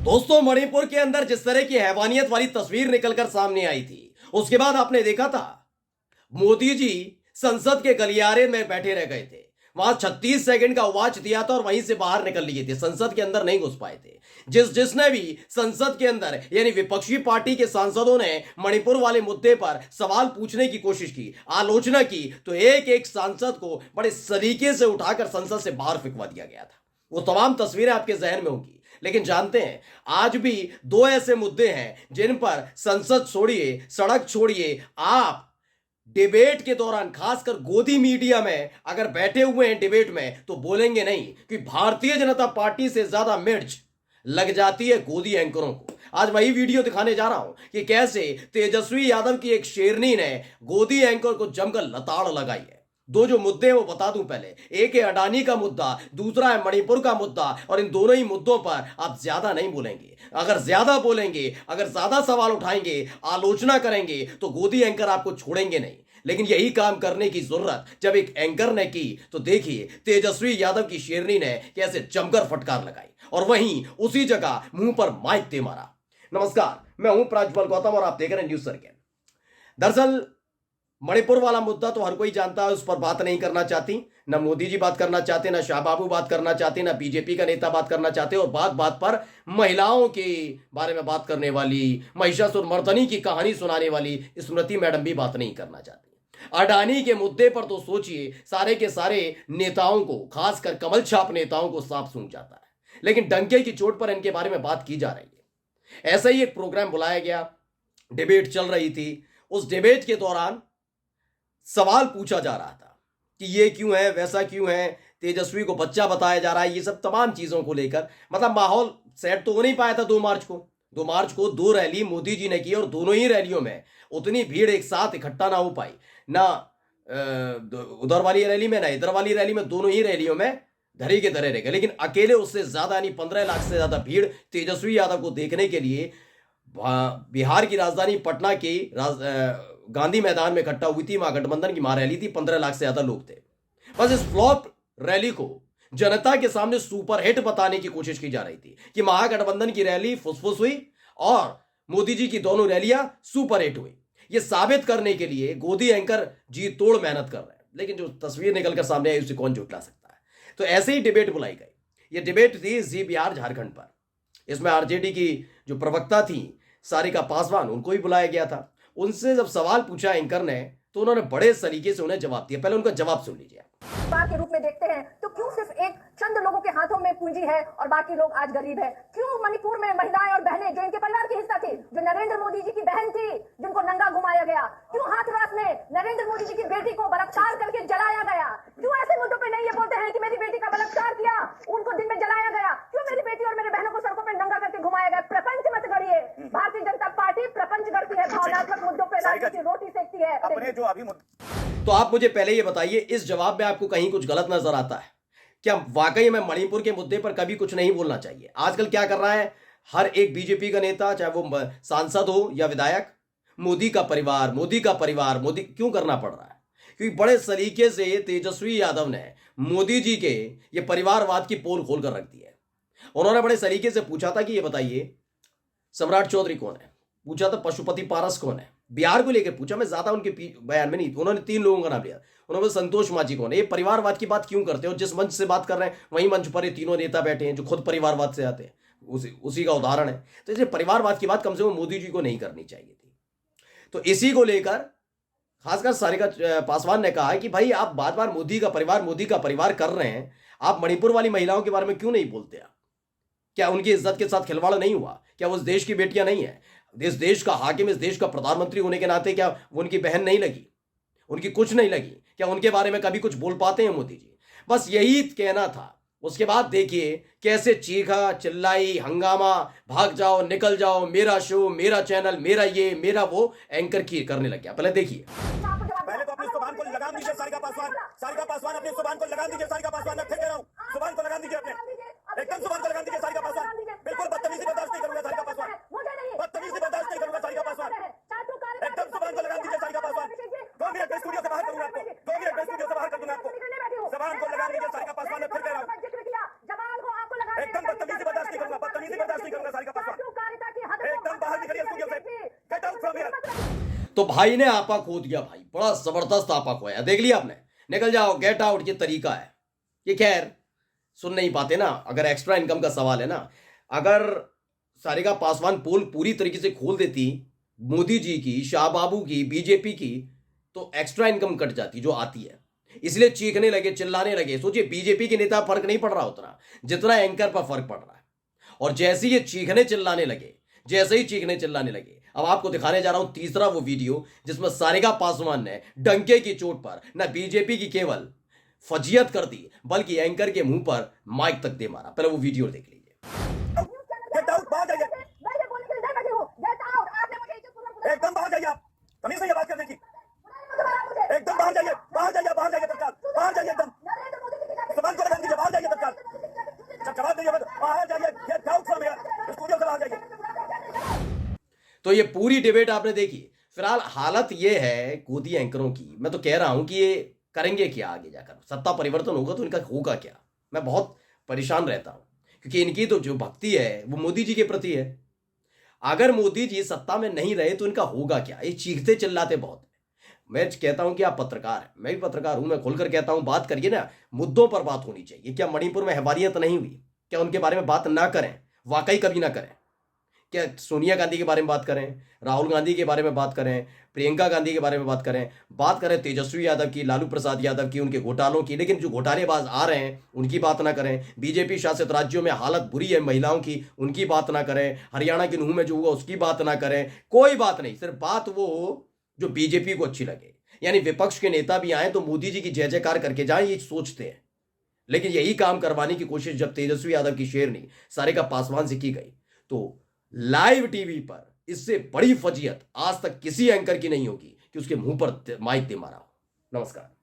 दोस्तों, मणिपुर के अंदर जिस तरह की हैवानियत वाली तस्वीर निकलकर सामने आई थी, उसके बाद आपने देखा था मोदी जी संसद के गलियारे में बैठे रह गए थे। वहां 36 सेकंड का वॉच दिया था और वहीं से बाहर निकल लिए थे, संसद के अंदर नहीं घुस पाए थे। जिसने भी संसद के अंदर यानी विपक्षी पार्टी के सांसदों ने मणिपुर वाले मुद्दे पर सवाल पूछने की कोशिश की, आलोचना की, तो एक एक सांसद को बड़े सलीके से उठाकर संसद से बाहर फेंकवा दिया गया था। वो तमाम तस्वीरें आपके जहन में होंगी। लेकिन जानते हैं, आज भी दो ऐसे मुद्दे हैं जिन पर संसद छोड़िए, सड़क छोड़िए, आप डिबेट के दौरान खासकर गोदी मीडिया में अगर बैठे हुए हैं डिबेट में तो बोलेंगे नहीं कि भारतीय जनता पार्टी से ज्यादा मिर्च लग जाती है गोदी एंकरों को। आज वही वीडियो दिखाने जा रहा हूं कि कैसे तेजस्वी यादव की एक शेरनी ने गोदी एंकर को जमकर लताड़ लगाई है। दो जो मुद्दे हैं वो बता दूं पहले। एक है अडानी का मुद्दा, दूसरा है मणिपुर का मुद्दा। और इन दोनों ही मुद्दों पर आप ज्यादा नहीं बोलेंगे। अगर ज्यादा बोलेंगे, अगर ज्यादा सवाल उठाएंगे, आलोचना करेंगे तो गोदी एंकर आपको छोड़ेंगे नहीं। लेकिन यही काम करने की जरूरत जब एक एंकर ने की तो देखिए तेजस्वी यादव की शेरनी ने कैसे जमकर फटकार लगाई और वहीं उसी जगह मुंह पर माइक दे मारा। नमस्कार, मैं हूं प्राजपल गौतम और आप देख रहे हैं न्यूज सर्किट। दरअसल मणिपुर वाला मुद्दा तो हर कोई जानता है, उस पर बात नहीं करना चाहती। ना मोदी जी बात करना चाहते, ना शाह बाबू बात करना चाहते, ना बीजेपी का नेता बात करना चाहते। और बात बात पर महिलाओं के बारे में बात करने वाली, महिषासुर मर्दनी की कहानी सुनाने वाली स्मृति मैडम भी बात नहीं करना चाहती। अडानी के मुद्दे पर तो सोचिए सारे के सारे नेताओं को, खासकर कमल छाप नेताओं को सांप सूंघ जाता है। लेकिन डंके की चोट पर इनके बारे में बात की जा रही है। ऐसा ही एक प्रोग्राम बुलाया गया, डिबेट चल रही थी। उस डिबेट के दौरान सवाल पूछा जा रहा था कि ये क्यों है, वैसा क्यों है, तेजस्वी को बच्चा बताया जा रहा है, ये सब तमाम चीजों को लेकर मतलब माहौल सेट तो हो नहीं पाया था। 2 मार्च को 2 रैली मोदी जी ने की और दोनों ही रैलियों में उतनी भीड़ एक साथ इकट्ठा ना हो पाई। ना उधर वाली रैली में ना इधर वाली रैली में, दोनों ही रैलियों में धरे के धरे रह गए। लेकिन अकेले उससे ज्यादा यानी 15 लाख से ज्यादा भीड़ तेजस्वी यादव को देखने के लिए बिहार की राजधानी पटना की गांधी मैदान में इकट्ठा हुई थी। महागठबंधन की महारैली थी, 15 लाख से ज्यादा लोग थे। बस इस फ्लॉप रैली को जनता के सामने सुपरहिट बताने की कोशिश की जा रही थी कि महागठबंधन की रैली फुसफुस हुई और मोदी जी की दोनों रैलियां सुपरहिट हुई। यह साबित करने के लिए गोदी एंकर जी तोड़ मेहनत कर रहे हैं। लेकिन जो तस्वीर निकलकर सामने आई उसे कौन झुठला सकता है। तो ऐसे ही डिबेट बुलाई गई। यह डिबेट थी जी बिहार झारखंड पर। इसमें आरजेडी की जो प्रवक्ता थी सारिका पासवान, उनको भी बुलाया गया था। उनसे जब सवाल पूछा एंकर ने तो उन्होंने बड़े सलीके से उन्हें जवाब दिया। पहले उनका जवाब सुन लीजिए। के रूप में देखते हैं तो क्यों सिर्फ एक चंद लोगों के हाथों में पूंजी है और बाकी लोग आज गरीब है? क्यों मणिपुर में महिलाएं और बहनें जो इनके परिवार के हिस्सा थी, जो नरेंद्र मोदी जी की बहन थी जिनको नंगा घुमाया गया, क्यों हाथरस में नरेंद्र मोदी जी की बेटी को बलात्कार करके जलाया गया? क्यों ऐसे मुद्दों पे नहीं ये बोलते हैं कि मेरी बेटी का बलात्कार किया, उनको दिन में जलाया गया? क्यों मेरी बेटी और मेरे बहनों को सड़कों पर नंगा करके घुमाया गया? प्रपंच मत गढ़िए। भारतीय जनता पार्टी प्रपंच गढ़ती है, भावनात्मक मुद्दों पर राजनीति रोटी सेकती है। अपने जो अभी तो आप मुझे पहले ये बताइए, इस जवाब में आपको कहीं कुछ गलत नजर आता है क्या? वाकई में मणिपुर के मुद्दे पर कभी कुछ नहीं बोलना चाहिए? आजकल क्या कर रहा है हर एक बीजेपी का नेता, चाहे वो सांसद हो या विधायक, मोदी का परिवार, मोदी का परिवार, मोदी क्यों करना पड़ रहा है? क्योंकि बड़े सलीके से तेजस्वी यादव ने मोदी जी के ये परिवारवाद की पोल खोल कर रख दी है। उन्होंने बड़े सलीके से पूछा था कि ये बताइए सम्राट चौधरी कौन है, पूछा था पशुपति पारस कौन है, बिहार को लेकर पूछा। मैं ज्यादा उनके बयान में नहीं, उन्होंने 3 लोगों का नाम लिया। उन्होंने संतोष मांझी कौन है। ये परिवारवाद की बात क्यों करते हो? जिस मंच से बात कर रहे हैं वही मंच पर ये तीनों नेता बैठे हैं जो खुद परिवारवाद से आते हैं, उसी का उदाहरण है। तो इसे परिवारवाद की बात कम से कम मोदी जी को नहीं करनी चाहिए थी। तो इसी को लेकर खासकर सारिका पासवान ने कहा कि भाई आप बार बार मोदी का परिवार कर रहे हैं, आप मणिपुर वाली महिलाओं के बारे में क्यों नहीं बोलते? क्या उनकी इज्जत के साथ खिलवाड़ नहीं हुआ? क्या वो इस देश की बेटियां नहीं है? इस देश का हाकिम, इस देश का प्रधानमंत्री होने के नाते क्या वो उनकी बहन नहीं लगी, उनकी कुछ नहीं लगी? क्या उनके बारे में कभी कुछ बोल पाते हैं मोदी जी? बस यही कहना था। उसके बाद देखिए कैसे चीखा चिल्लाई, हंगामा, भाग जाओ, निकल जाओ, मेरा शो, मेरा चैनल, मेरा ये, मेरा वो एंकर की करने लग गया। पहले देखिए। पहले तो अपनी जुबान को लगाम दीजिए सारिका पासवान अपनी जुबान को लगाम दीजिए। सारिका पासवान मैं फिर कह रहा हूं, जुबान को लगाम दीजिए अपने, एकदम जुबान को लगाम दीजिए सारिका पासवान। बिल्कुल बदतमीजी बर्दाश्त नहीं करूंगा सारिका पासवान, बदतमीजी बर्दाश्त नहीं करूंगा सारिका पासवान। एकदम जुबान को लगाम दीजिए सारिका पासवान। 2 मिनट में स्टूडियो से बाहर करूंगा आपको, 2 मिनट में स्टूडियो से बाहर कर दूंगा आपको। जुबान को लगाम दीजिए सारिका पासवान, मैं फिर कह रहा हूं। बदतमीजी बर्दाश्त नहीं करूंगा सारिका पासवान। पत्रकारिता की हद को एकदम बाहर निकलिए स्टूडियो से। Get out from here. तो भाई ने आपा खो दिया भाई, बड़ा जबरदस्त आपा खोया, देख लिया आपने। निकल जाओ, गेट आउट, ये तरीका है ये। खैर सुन नहीं पाते ना, अगर एक्स्ट्रा इनकम का सवाल है ना, अगर सारिका पासवान पोल पूरी तरीके से खोल देती मोदी जी की, शाह बाबू की, बीजेपी की, तो एक्स्ट्रा इनकम कट जाती जो आती है। इसलिए चीखने लगे, चिल्लाने लगे। सोचिए बीजेपी के नेता फर्क नहीं पड़ रहा उतना जितना एंकर पर फर्क पड़ रहा है। और जैसे ही ये चीखने चिल्लाने लगे, जैसे ही चीखने चिल्लाने लगे, अब आपको दिखाने जा रहा हूं तीसरा वो वीडियो जिसमें सारिका पासवान ने डंके की चोट पर न बीजेपी की केवल फजीयत कर दी बल्कि एंकर के मुंह पर माइक तक दे मारा। पहले वो वीडियो देख लीजिए। गेट आउट, बाहर जाइए। मैं ये बोलने के लिए नहीं बैठी हूँ। Get out. आपने मुझे इज्जतपूर्वक बुलाया। एकदम बाहर जाइए आप। तमीज नहीं है बात करने की। बुलाया मुझे। एकदम बाहर जाइए, बाहर जाइए, बाहर जाइए तत्काल। बाहर जाइए एकदम। नरेंद्र मोदी जी की जाके- जुबान को लगाम दीजिए, बाहर जाइए तत्काल। जवाब दीजिए, बाहर जाइए। Get out from here. Studio से बाहर जाइए। तो ये पूरी डिबेट आपने देखी। फिलहाल हालत ये है गोदी एंकरों की, मैं तो कह रहा हूं कि ये करेंगे क्या आगे जाकर, सत्ता परिवर्तन होगा तो इनका होगा क्या। मैं बहुत परेशान रहता हूं क्योंकि इनकी तो जो भक्ति है वो मोदी जी के प्रति है। अगर मोदी जी सत्ता में नहीं रहे तो इनका होगा क्या। ये चीखते चिल्लाते बहुत है। मैं कहता हूं कि आप पत्रकार हैं, मैं भी पत्रकार हूं, मैं खुलकर कहता हूं बात करिए ना, मुद्दों पर बात होनी चाहिए। क्या मणिपुर में हैवानियत नहीं हुई? क्या उनके बारे में बात ना करें? वाकई कभी ना करें? क्या सोनिया गांधी के बारे में बात करें, राहुल गांधी के बारे में बात करें, प्रियंका गांधी के बारे में बात करें तेजस्वी यादव की, लालू प्रसाद यादव की, उनके घोटालों की, लेकिन जो घोटालेबाज आ रहे हैं उनकी बात ना करें। बीजेपी शासित राज्यों में हालत बुरी है महिलाओं की, उनकी बात ना करें। हरियाणा की नूह में जो हुआ उसकी बात ना करें। कोई बात नहीं, सिर्फ बात वो हो जो बीजेपी को अच्छी लगे। यानी विपक्ष के नेता भी आए तो मोदी जी की जय जयकार करके जाएं, ये सोचते हैं। लेकिन यही काम करवाने की कोशिश जब तेजस्वी यादव की शेरनी सारिका पासवान से की गई तो लाइव टीवी पर इससे बड़ी फजीयत आज तक किसी एंकर की नहीं होगी कि उसके मुंह पर माइक दे मारा हो। नमस्कार।